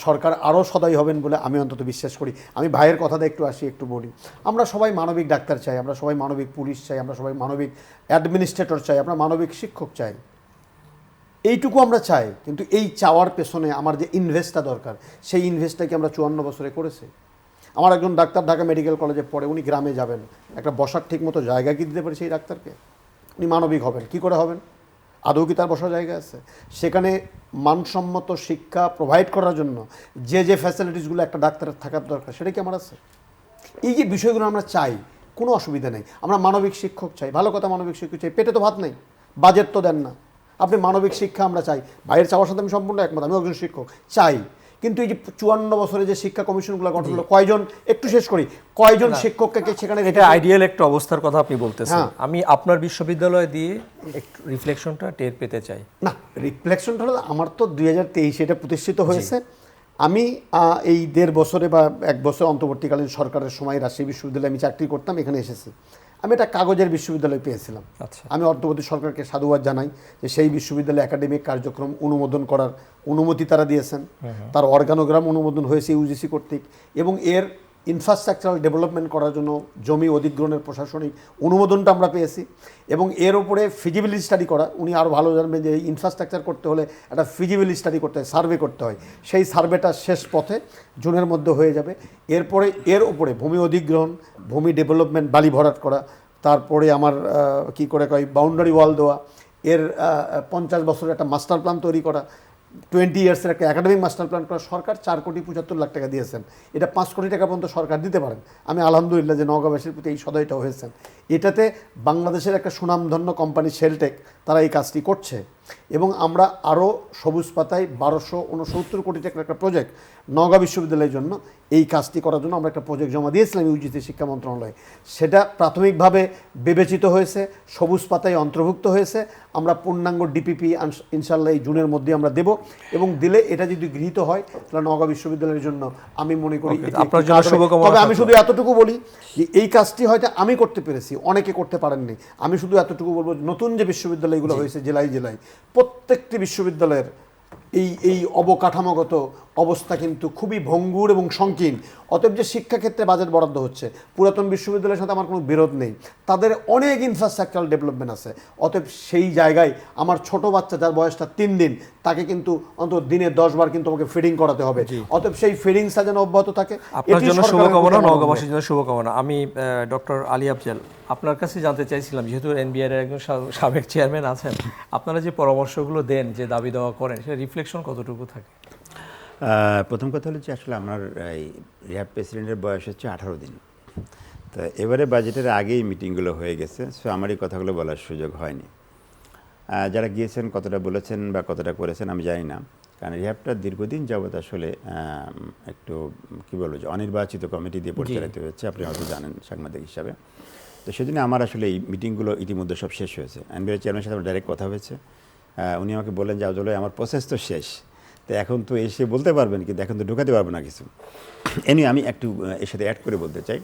সরকার আরও সদয় হবেন বলে আমি অন্তত বিশ্বাস করি। আমি ভাইয়ের কথাটা একটু বলি। আমরা সবাই মানবিক ডাক্তার চাই, আমরা সবাই মানবিক পুলিশ চাই, আমরা সবাই মানবিক অ্যাডমিনিস্ট্রেটর চাই, আমরা মানবিক শিক্ষক চাই, এইটুকু আমরা চাই। কিন্তু এই চাওয়ার পেছনে আমার যে ইনভেস্টটা দরকার, সেই ইনভেস্টটা কি আমরা 54 বছরে করেছি? আমার একজন ডাক্তার ঢাকা মেডিকেল কলেজে পড়ে, উনি গ্রামে যাবেন, একটা বসার ঠিক মতো জায়গা কি দিতে পারে সেই ডাক্তারকে? উনি মানবিক হবেন কী করে হবেন? আদৌ কি তার বসার জায়গা আছে? সেখানে মানসম্মত শিক্ষা প্রোভাইড করার জন্য যে ফ্যাসিলিটিসগুলো একটা ডাক্তারের থাকার দরকার, সেটা কি আমার আছে? এই যে বিষয়গুলো আমরা চাই, কোনো অসুবিধা নেই। আমরা মানবিক শিক্ষক চাই, ভালো কথা, মানবিক শিক্ষক চাই, পেটে তো ভাত নেই, বাজেট তো দেন না, আপনি মানবিক শিক্ষা আমরা চাই। ভাইয়ের চাওয়ার সাথে আমি সম্পূর্ণ একমত, আমি একজন শিক্ষক চাই। কিন্তু এই যে 54 বছরে যে শিক্ষা কমিশনগুলো গঠন হলো, কয়জন, একটু শেষ করি, কয়জন শিক্ষককে সেখানে এটা আইডিয়াল একটা অবস্থার কথা আপনি বলতেছেন। আমি আপনার বিশ্ববিদ্যালয় দিয়ে একটু রিফ্লেকশনটা টের পেতে চাই। না, রিফ্লেকশনটা হলো, আমার তো 2023 এটা প্রতিষ্ঠিত হয়েছে। আমি এই 1.5 বছরে বা 1 বছর অন্তর্বর্তীকালীন সরকারের সময় রাজশাহী বিশ্ববিদ্যালয়ে আমি চাকরি করতাম, এখানে এসেছি। আমি একটা কাগজের বিশ্ববিদ্যালয় পেয়েছিলাম। আমি অন্তর্বর্তী সরকারকে সাধুবাদ জানাই যে সেই বিশ্ববিদ্যালয়ে একাডেমিক কার্যক্রম অনুমোদন করার অনুমতি তারা দিয়েছেন, তার অর্গানোগ্রাম অনুমোদন হয়েছে ইউজিসি কর্তৃক, এবং এর ইনফ্রাস্ট্রাকচারাল ডেভেলপমেন্ট করার জন্য জমি অধিগ্রহণের প্রশাসনিক অনুমোদনটা আমরা পেয়েছি। এবং এর উপরে ফিজিবিলিটি স্টাডি করা, উনি আরও ভালো জানবেন যে ইনফ্রাস্ট্রাকচার করতে হলে একটা ফিজিবিলিটি স্টাডি করতে হয়, সার্ভে করতে হয়। সেই সার্ভেটা শেষ পথে জুনের মধ্যে হয়ে যাবে। এরপরে এর উপরে ভূমি অধিগ্রহণ, ভূমি ডেভেলপমেন্ট, বালি ভরাট করা, তারপরে আমার কি করে কয় বাউন্ডারি ওয়াল দেওয়া, এর 50 বছরের একটা মাস্টার প্ল্যান তৈরি করা, 20 ইয়ার্সের একটা একাডেমিক মাস্টার প্ল্যান করা সরকার 4,75,00,000 টাকা দিয়েছেন। এটা 5 কোটি টাকা পর্যন্ত সরকার দিতে পারেন। আমি আলহামদুলিল্লাহ যে নওগাঁবাসীর প্রতি এই সদয়টা হয়েছেন। এটাতে বাংলাদেশের একটা সুনামধন্য কোম্পানি শেলটেক তারা এই কাজটি করছে এবং আমরা আরও সবুজ পাতায় 1269 কোটি টাকার একটা প্রজেক্ট নওগাঁ বিশ্ববিদ্যালয়ের জন্য এই কাজটি করার জন্য আমরা একটা প্রজেক্ট জমা দিয়েছিলাম ইউজিসি শিক্ষা মন্ত্রণালয়ে। সেটা প্রাথমিকভাবে বিবেচিত হয়েছে, সবুজ পাতায় অন্তর্ভুক্ত হয়েছে। আমরা পূর্ণাঙ্গ ডিপিপি ইনশাল্লাহ এই জুনের মধ্যে আমরা দেব এবং দিলে এটা যদি গৃহীত হয় তাহলে নওগাঁ বিশ্ববিদ্যালয়ের জন্য আমি মনে করি এটি আপনার একটি জন্য কাজ হবে। শুভকামনা তবে আমি থাকলো। শুধু এতটুকু বলি যে এই কাজটি হয়তো আমি করতে পেরেছি, অনেকে করতে পারেননি। আমি শুধু এতটুকু বলবো, নতুন যে বিশ্ববিদ্যালয়গুলো হয়েছে জেলায় জেলায়, প্রত্যেকটি বিশ্ববিদ্যালয়ের এই অবকাঠামোগত অবস্থা কিন্তু খুবই ভঙ্গুর এবং সংকীর্ণ। অতএব যে শিক্ষাক্ষেত্রে বাজেট বরাদ্দ হচ্ছে, পুরাতন বিশ্ববিদ্যালয়ের সাথে আমার কোনো বিরোধ নেই, তাদের অনেক ইনফ্রাস্ট্রাকচারাল ডেভেলপমেন্ট আছে। অতএব সেই জায়গায় আমার ছোট বাচ্চা যার বয়সটা 3 দিন, তাকে কিন্তু অন্তত দিনে 10 বার কিন্তু আমাকে ফিডিং করাতে হবে। অতএব সেই ফিডিংসটা যেন অব্যাহত থাকে। আপনার এটি জন্য সরকারের শুভকামনা, প্রতি আমার নওগাঁবাসীর জন্য শুভকামনা। আমি ডক্টর আলী আফজাল, আপনার কাছে জানতে চাইছিলাম, যেহেতু এনবিআর এর একজন সাবেক চেয়ারম্যান আছেন, আপনারা যে পরামর্শগুলো দেন, যে দাবি দেওয়া করেন, সেটা রিফ্লেকশন কতটুকু থাকে? প্রথম কথা হলো যে আসলে আমার এই রিহাব প্রেসিডেন্টের বয়স হচ্ছে 18 দিন। তো এবারে বাজেটের আগেই মিটিংগুলো হয়ে গেছে, সো আমার এই কথাগুলো বলার সুযোগ হয়নি। যারা গিয়েছেন কতটা বলেছেন বা কতটা করেছেন আমি জানি না, কারণ রিহাবটা দীর্ঘদিন যাবৎ আসলে একটু কী বলবো যে অনির্বাচিত কমিটি দিয়ে পরিচালিত হচ্ছে, আপনি হয়তো জানেন সাংবাদিক হিসাবে। তো সেজন্য আমার আসলে এই মিটিংগুলো ইতিমধ্যে সব শেষ হয়েছে। এনবিআর চেয়ারম্যানের সাথে আমার ডাইরেক্ট কথা হয়েছে। উনি আমাকে বললেন যে আজলে আমার প্রসেস তো শেষ, তো এখন তো এসে বলতে পারবেন, কিন্তু এখন তো ঢোকাতে পারবো না কিছু। এমনি আমি একটু এর সাথে অ্যাড করে বলতে চাই,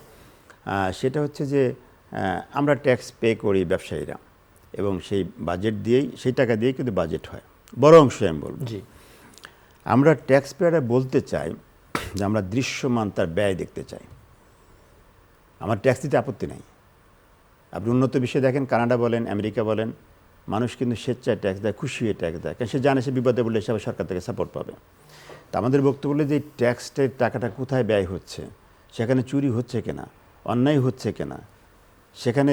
সেটা হচ্ছে যে আমরা ট্যাক্স পে করি ব্যবসায়ীরা, এবং সেই বাজেট দিয়েই, সেই টাকা দিয়েই কিন্তু বাজেট হয় বড় অংশ। আমি বলব জি, আমরা ট্যাক্স পেয়াররা বলতে চাই যে আমরা দৃশ্যমান তার ব্যয় দেখতে চাই। আমার ট্যাক্স দিতে আপত্তি নাই। আপনি উন্নত বিশ্বে দেখেন, কানাডা বলেন, আমেরিকা বলেন, মানুষ কিন্তু স্বেচ্ছায় ট্যাক্স দেয়, খুশি হয়ে ট্যাক্স দেয়, কারণ সে জানে সে বিপদে পড়লে হিসাবে সরকার থেকে সাপোর্ট পাবে। তা আমাদের বক্তব্য হলো যে ট্যাক্সের টাকাটা কোথায় ব্যয় হচ্ছে, সেখানে চুরি হচ্ছে কিনা, অন্যায় হচ্ছে কিনা, সেখানে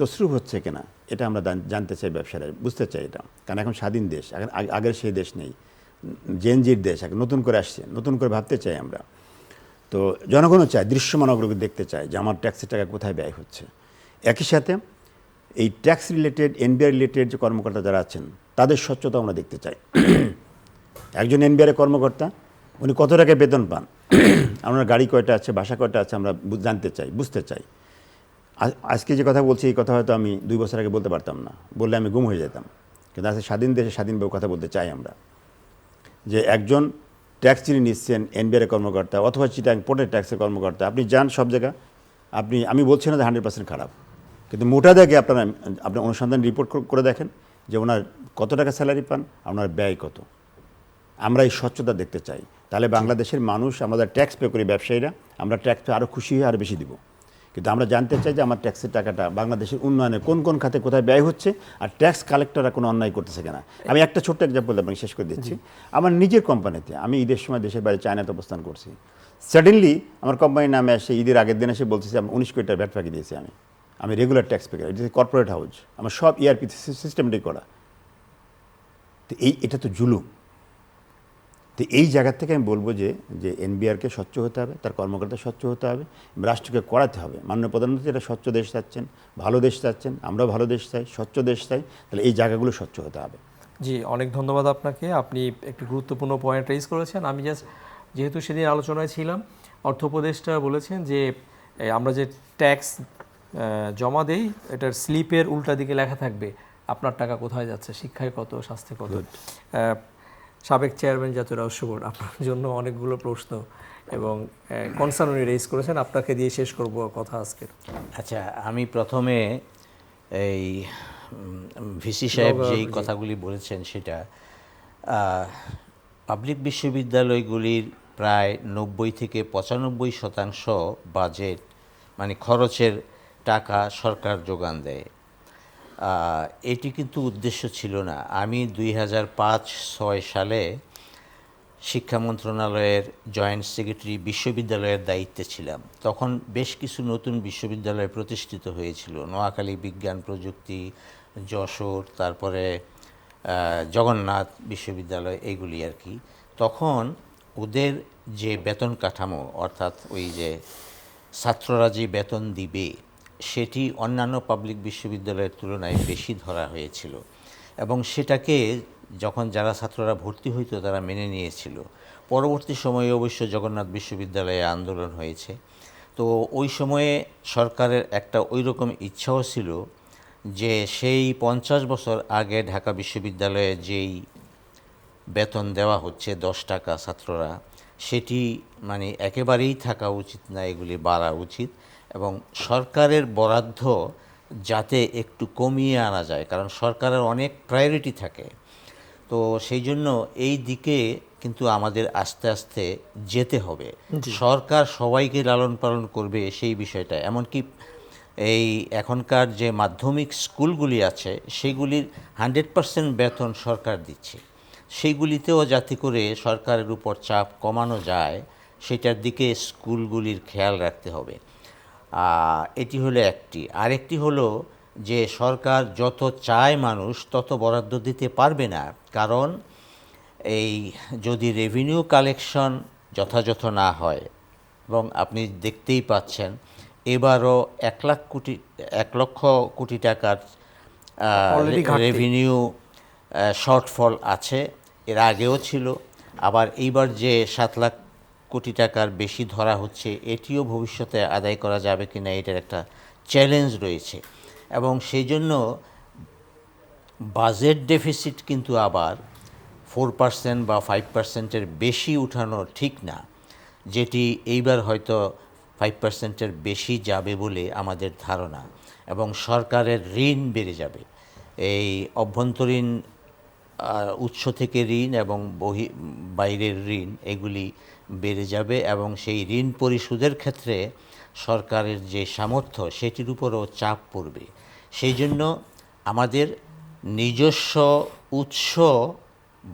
তসরুফ হচ্ছে কিনা, এটা আমরা জানতে চাই, ব্যবসায়ীরা বুঝতে চাই এটা। কারণ এখন স্বাধীন দেশ, এখন আগের সেই দেশ নেই, জেনজির দেশ, এখন নতুন করে আসছে, নতুন করে ভাবতে চাই আমরা। তো জনগণও চায়, দৃশ্যমান অগ্রগতি দেখতে চায় যে আমার ট্যাক্সের টাকা কোথায় ব্যয় হচ্ছে। একই সাথে এই ট্যাক্স রিলেটেড, এনবিআর রিলেটেড যে কর্মকর্তা যারা আছেন, তাদের স্বচ্ছতা আমরা দেখতে চাই। একজন এনবিআর কর্মকর্তা উনি কত টাকা বেতন পান, আপনার গাড়ি কয়টা আছে, বাসা কয়টা আছে, আমরা জানতে চাই, বুঝতে চাই। আজকে যে কথা বলছি, এই কথা হয়তো আমি 2 বছর আগে বলতে পারতাম না, বললে আমি গুম হয়ে যেতাম। কিন্তু আজকে স্বাধীন দেশে স্বাধীনভাবে কথা বলতে চাই আমরা, যে একজন ট্যাক্স যিনি নিচ্ছেন এনবিআর কর্মকর্তা অথবা চিটাং পোর্টের ট্যাক্সের কর্মকর্তা, আপনি যান সব জায়গা, আমি বলছি না যে 100% খারাপ, কিন্তু মোটা দাগে আপনার অনুসন্ধান রিপোর্ট করে দেখেন যে ওনার কত টাকা স্যালারি পান, আপনার ব্যয় কত। আমরা এই স্বচ্ছতা দেখতে চাই, তাহলে বাংলাদেশের মানুষ, আমাদের ট্যাক্স পে করি ব্যবসায়ীরা, আমরা ট্যাক্স পে আরও খুশি হয়ে আরও বেশি দিব। কিন্তু আমরা জানতে চাই যে আমার ট্যাক্সের টাকাটা বাংলাদেশের উন্নয়নে কোন কোন খাতে কোথায় ব্যয় হচ্ছে, আর ট্যাক্স কালেক্টররা কোনো অন্যায় করতেছে কিনা। আমি একটা ছোট্ট এক্সাম্পল আপনাকে শেষ করে দিচ্ছি। আমার নিজের কোম্পানিতে, আমি ঈদের সময় দেশের বাইরে চায়নাতে অবস্থান করছি, সাডেনলি আমার কোম্পানির নামে এসে ঈদের আগের দিন এসে বলতেছি আমি 19 কোটি টাকা ভ্যাট ফাঁকি দিয়েছি, আমি রেগুলার ট্যাক্স পে করি, এটা কর্পোরেট হাউস, আমার সব ERP সিস্টেমটাই করা। তো এটা তো জুলুম। তো এই জায়গা থেকে আমি বলবো যে এনবিআরকে স্বচ্ছ হতে হবে, তার কর্মকর্তা স্বচ্ছ হতে হবে, রাষ্ট্রকে করাতে হবে। মাননীয় প্রধানমন্ত্রী এটা স্বচ্ছ দেশ চাচ্ছেন, ভালো দেশ চাচ্ছেন, আমরাও ভালো দেশ চাই, স্বচ্ছ দেশ চাই, তাহলে এই জায়গাগুলো স্বচ্ছ হতে হবে। জি, অনেক ধন্যবাদ আপনাকে। আপনি একটি গুরুত্বপূর্ণ পয়েন্ট রেজ করেছেন। আমি যেহেতু সেদিন আলোচনায় ছিলাম, অর্থ উপদেষ্টা বলেছেন যে আমরা যে ট্যাক্স জমা দেই, এটার স্লিপের উল্টা দিকে লেখা থাকবে আপনার টাকা কোথায় যাচ্ছে, শিক্ষায় কত, স্বাস্থ্যে কত। সাবেক চেয়ারম্যান জাতীয় রহস্য বোর্ড, আপনার জন্য অনেকগুলো প্রশ্ন এবং কনসার্ন উনি রেজ করেছেন, আপনাকে দিয়ে শেষ করব কথা আজকে। আচ্ছা, আমি প্রথমে এই ভিসি সাহেব যেই কথাগুলি বলেছেন, সেটা পাবলিক বিশ্ববিদ্যালয়গুলির প্রায় 90 থেকে 95% বাজেট, মানে খরচের টাকা সরকার যোগান দেয়। এটি কিন্তু উদ্দেশ্য ছিল না। আমি 2005-06 সালে শিক্ষা মন্ত্রণালয়ের জয়েন্ট সেক্রেটারি বিশ্ববিদ্যালয়ের দায়িত্বে ছিলাম। তখন বেশ কিছু নতুন বিশ্ববিদ্যালয় প্রতিষ্ঠিত হয়েছিল, নোয়াখালী বিজ্ঞান প্রযুক্তি, যশোর, তারপরে জগন্নাথ বিশ্ববিদ্যালয় এইগুলি আর কি, তখন ওদের যে বেতন কাঠামো, অর্থাৎ ওই যে ছাত্ররা যে বেতন দিবে সেটি অন্যান্য পাবলিক বিশ্ববিদ্যালয়ের তুলনায় বেশি ধরা হয়েছিল এবং সেটাকে যখন যারা ছাত্ররা ভর্তি হইতো তারা মেনে নিয়েছিল। পরবর্তী সময়ে অবশ্য জগন্নাথ বিশ্ববিদ্যালয়ে আন্দোলন হয়েছে। তো ওই সময়ে সরকারের একটা ওই রকম ইচ্ছাও ছিল যে সেই 50 বছর আগে ঢাকা বিশ্ববিদ্যালয়ে যেই বেতন দেওয়া হচ্ছে 10 টাকা ছাত্ররা, সেটি মানে একেবারেই থাকা উচিত না, এগুলি বাড়া উচিত এবং সরকারের বরাদ্দ যাতে একটু কমিয়ে আনা যায়, কারণ সরকারের অনেক প্রায়োরিটি থাকে। তো সেই জন্য এই দিকে কিন্তু আমাদের আস্তে আস্তে যেতে হবে। সরকার সবাইকে লালন পালন করবে সেই বিষয়টা, এমনকি এই এখনকার যে মাধ্যমিক স্কুলগুলি আছে সেগুলির 100% বেতন সরকার দিচ্ছে, সেইগুলিতেও যাতে করে সরকারের উপর চাপ কমানো যায় সেটার দিকে স্কুলগুলির খেয়াল রাখতে হবে। এটি হলো একটি। আরেকটি হলো যে সরকার যত চায় মানুষ তত বরাদ্দ দিতে পারবে না, কারণ এই যদি রেভিনিউ কালেকশন যথাযথ না হয়, এবং আপনি দেখতেই পাচ্ছেন এবারও 1 লক্ষ কোটি টাকার Already ঘাটতি। রেভিনিউ শর্টফল আছে, এর আগেও ছিল, আবার এইবার যে 7 লাখ কোটি টাকার বেশি ধরা হচ্ছে এটিও ভবিষ্যতে আদায় করা যাবে কিনা এটার একটা চ্যালেঞ্জ রয়েছে। এবং সেই জন্য বাজেট ডেফিসিট কিন্তু আবার 4% বা 5%-এর বেশি উঠানো ঠিক না, যেটি এইবার হয়তো 5%-এর বেশি যাবে বলে আমাদের ধারণা। এবং সরকারের ঋণ বেড়ে যাবে, এই অভ্যন্তরীণ উৎস থেকে ঋণ এবং বাইরের ঋণ এগুলি বেড়ে যাবে এবং সেই ঋণ পরিশোধের ক্ষেত্রে সরকারের যে সামর্থ্য সেটির উপরও চাপ পড়বে। সেই জন্য আমাদের নিজস্ব উৎস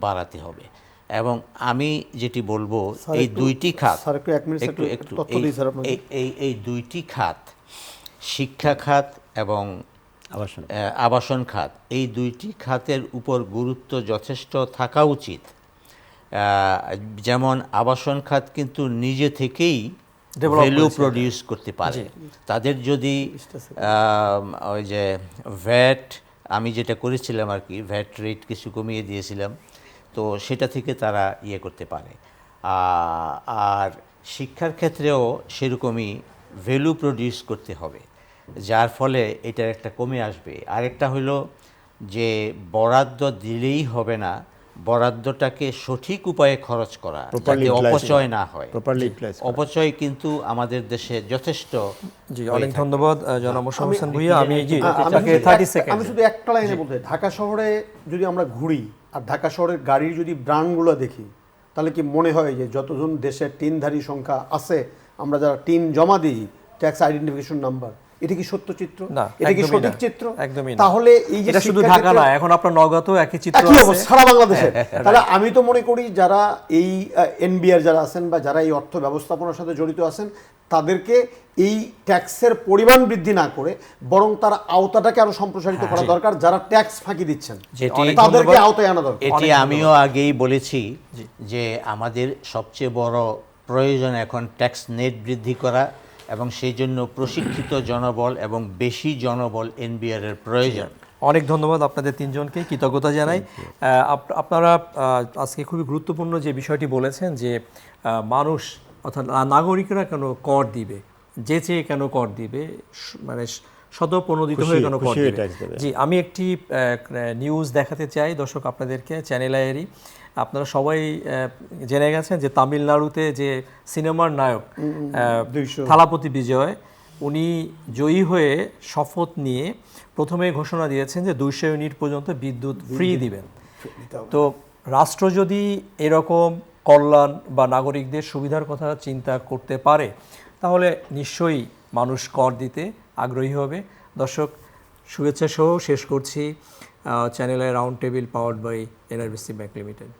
বাড়াতে হবে। এবং আমি যেটি বলবো এই দুইটি খাত, এই দুইটি খাত, শিক্ষা খাত এবং আবাসন খাত, এই দুইটি খাতের উপর গুরুত্ব যথেষ্ট থাকা উচিত। যেমন আবাসন খাত কিন্তু নিজে থেকেই ভ্যালু প্রডিউস করতে পারে। তাদের যদি ওই যে ভ্যাট, আমি যেটা করেছিলাম আর কি, ভ্যাট রেট কিছু কমিয়ে দিয়েছিলাম, তো সেটা থেকে তারা ইয়ে করতে পারে। আর শিক্ষার ক্ষেত্রেও সেরকমই ভ্যালু প্রডিউস করতে হবে, যার ফলে এটার একটা কমে আসবে। আরেকটা হলো যে বরাদ্দ দিলেই হবে না, বরাদ্দটাকে সঠিক উপায়ে খরচ করা, যাতে অপচয় না হয়। অপচয় কিন্তু আমাদের দেশে যথেষ্ট। জি, অনেক ধন্যবাদ জনাব মোশাররফ হোসেন ভূঁইয়া। আমি শুধু একটা লাইনে বলতে, ঢাকা শহরে যদি আমরা ঘুরি আর ঢাকা শহরের গাড়ির যদি ব্র্যান্ডগুলো দেখি, তাহলে কি মনে হয় যে যতজন দেশের টিনধারী সংখ্যা আছে, আমরা যারা টিন জমা দিই, ট্যাক্স আইডেন্টিফিকেশন নাম্বার, এটা কি সত্য চিত্র? না, এটা কি সঠিক চিত্র? একদমই না। তাহলে এই যে এটা শুধু ঢাকা না, এখন আপনার নওগাঁতেও একই চিত্র আছে সারা বাংলাদেশে। তাহলে আমি তো মনে করি যারা এই এনবিআর যারা আছেন বা যারা এই অর্থ ব্যবস্থাপনার সাথে জড়িত আছেন, তাদেরকে এই ট্যাক্সের পরিমাণ বৃদ্ধি না করে বরং তার আওতাটাকে আরো সম্প্রসারিত করা দরকার। যারা ট্যাক্স ফাঁকি দিচ্ছেন তাদেরকে আওতায় আনা দরকার। এটি আমিও আগেই বলেছি যে আমাদের সবচেয়ে বড় প্রয়োজন এখন ট্যাক্স নেট বৃদ্ধি করা, এবং সেই জন্য প্রশিক্ষিত জনবল এবং বেশি জনবল এনবিআর এর প্রয়োজন। অনেক ধন্যবাদ আপনাদের তিনজনকে, কৃতজ্ঞতা জানাই। আপনারা আজকে খুবই গুরুত্বপূর্ণ যে বিষয়টি বলেছেন যে মানুষ অর্থাৎ নাগরিকরা কেন কর দিবে, যে চেয়ে কেন কর দিবে, মানে স্বতঃপ্রণোদিত হয়ে কেন কর দিবে। জি, আমি একটি নিউজ দেখাতে চাই দর্শক আপনাদেরকে, চ্যানেল আইয়েরই। আপনারা সবাই জেনে গেছেন যে তামিলনাড়ুতে যে সিনেমার নায়ক থালাপতি বিজয়, উনি জয়ী হয়ে শপথ নিয়ে প্রথমে ঘোষণা দিয়েছেন যে 200 ইউনিট পর্যন্ত বিদ্যুৎ ফ্রি দিবেন। তো রাষ্ট্র যদি এরকম কল্যাণ বা নাগরিকদের সুবিধার কথা চিন্তা করতে পারে, তাহলে নিশ্চয়ই মানুষ কর দিতে আগ্রহী হবে। দর্শক, শুভেচ্ছা সহ শেষ করছি চ্যানেলের round table powered by NRBC bank limited.